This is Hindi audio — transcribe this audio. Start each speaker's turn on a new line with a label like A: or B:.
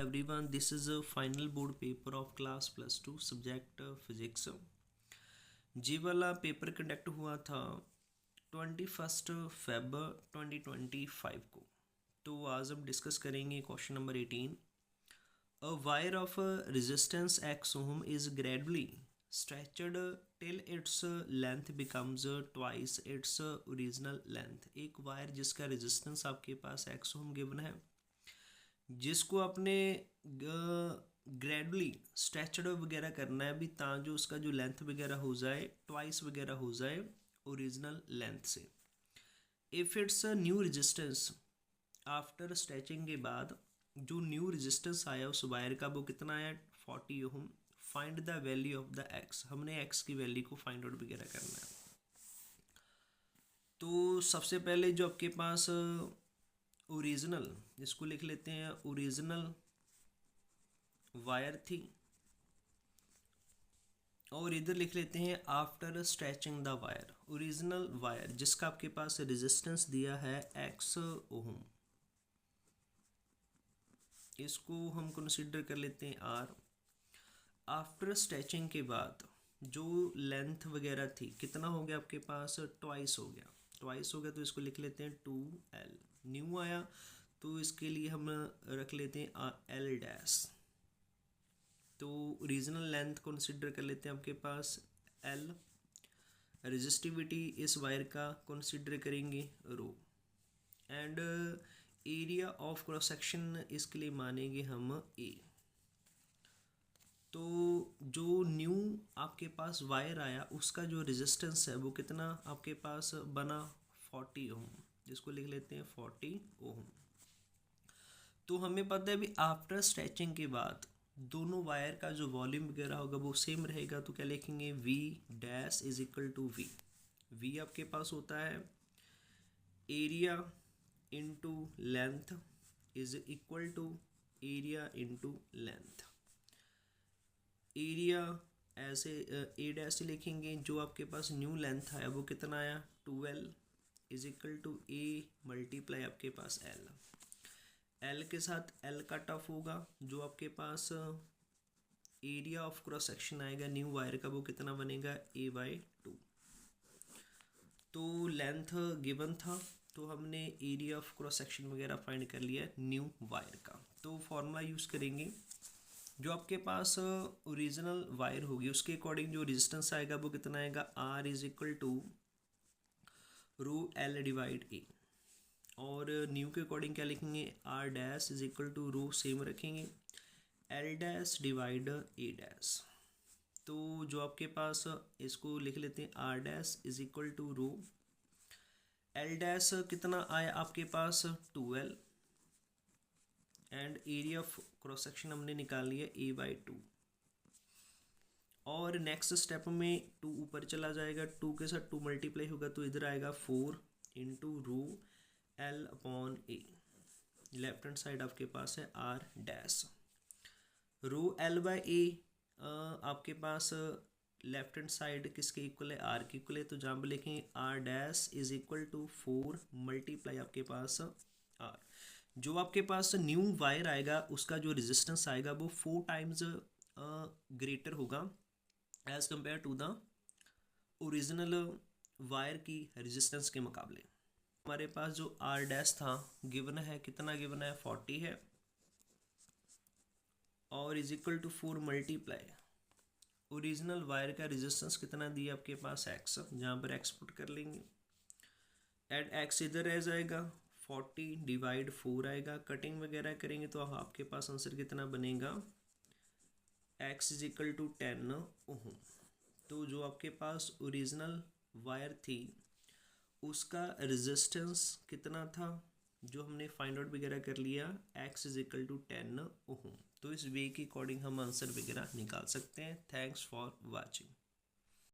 A: everyone, this is a final board paper of class +2 subject physics. जी वाला पेपर कंडक्ट हुआ था 21 Feb 2025 को। तो आज हम डिस्कस करेंगे question number 18। A wire of resistance x ohm is gradually stretched till its length becomes twice its original length। एक वायर जिसका रेजिस्टेंस आपके पास x ohm गिवन है, जिसको आपने ग्रेजुअली स्ट्रेचड वगैरह करना है भी जो उसका जो लेंथ वगैरह हो जाए ट्वाइस वगैरह हो जाए ओरिजिनल लेंथ से। If it's a new resistance after stretching के बाद जो न्यू रेजिस्टेंस आया उस वायर का वो कितना आया 40 ohm. Find the value of the x, हमने एक्स की वैल्यू को फाइंड आउट वगैरह करना है। तो सबसे पहले जो आपके पास ओरिजिनल, इसको लिख लेते हैं ओरिजिनल वायर थी, और इधर लिख लेते हैं after stretching the wire. Original wire जिसका आपके पास रेजिस्टेंस दिया है x ओम, इसको हम कंसीडर कर लेते हैं r। आफ्टर स्ट्रेचिंग के बाद जो लेंथ वगैरह थी कितना हो गया आपके पास ट्वाइस हो गया। ट्वाइस हो गया तो इसको लिख लेते हैं 2l। न्यू आया तो इसके लिए हम रख लेते हैं l डैश। तो रीजनल लेंथ कंसिडर कर लेते हैं आपके पास l। रेजिस्टिविटी इस वायर का कंसिडर करेंगे rho, and area of cross section इसके लिए मानेंगे हम a। तो जो न्यू आपके पास वायर आया उसका जो रेजिस्टेंस है वो कितना आपके पास बना 40 ओम, जिसको लिख लेते हैं 40 ओम। तो हमें पता है भी आफ्टर स्ट्रेचिंग के बाद दोनों वायर का जो वॉल्यूम वगैरह होगा वो सेम रहेगा। तो क्या लिखेंगे V dash is equal to V। V आपके पास होता है area into length is equal to area into length. Area ऐसे ए डैश लिखेंगे, जो आपके पास न्यू लेंथ आया वो कितना आया 2l is equal to a multiply आपके पास l। l के साथ l कट ऑफ होगा, जो आपके पास एरिया ऑफ क्रॉस सेक्शन आएगा न्यू वायर का वो कितना बनेगा a/2। तो लेंथ गिवन था तो हमने एरिया ऑफ क्रॉस सेक्शन वगैरह फाइंड कर लिया न्यू वायर का। तो फॉर्मूला यूज़ करेंगे, जो आपके पास ओरिजिनल वायर होगी उसके अकॉर्डिंग जो रेजिस्टेंस आएगा वो कितना आएगा R is equal to rho L divide A। और न्यू के अकॉर्डिंग क्या लिखेंगे R dash is equal to rho same रखेंगे L dash divide A dash. तो जो आपके पास इसको लिख लेते हैं R dash is equal to rho L dash कितना आया आपके पास 2l, and area of cross section हमने निकाल लिया a/2। और नेक्स्ट स्टेप में 2 ऊपर चला जाएगा, 2 के साथ 2 मल्टीप्लाई होगा तो इधर आएगा 4 into rho L/A। Left hand side आपके पास है R डैश। रो L/A आपके पास लेफ्ट हैंड साइड किसके इक्वल है R के इक्वल है, तो जहाँ पर लिखेंगे R dash is equal to 4 multiply आपके पास R। जो आपके पास न्यू वायर आएगा उसका जो रेजिस्टेंस आएगा वो 4 टाइम्स ग्रेटर होगा as compare to the original wire की रेजिस्टेंस के मुकाबले। हमारे पास जो R डैश था गिवन है कितना गिवन है 40 है, और is equal to 4 multiply original wire का रेजिस्टेंस कितना दिया आपके पास x, जहाँ पर x पुट कर लेंगे एड x इधर रह जाएगा 40 डिवाइड 4 आएगा। कटिंग वगैरह करेंगे तो आपके पास आंसर कितना बनेगा x इज इक्वल टू 10 ओम। तो जो आपके पास ओरिजिनल वायर थी उसका रेजिस्टेंस कितना था जो हमने फाइंड आउट वगैरह कर लिया x इज इक्वल टू 10 ओम। तो इस वे के अकॉर्डिंग हम आंसर वगैरह निकाल सकते हैं। Thanks for watching.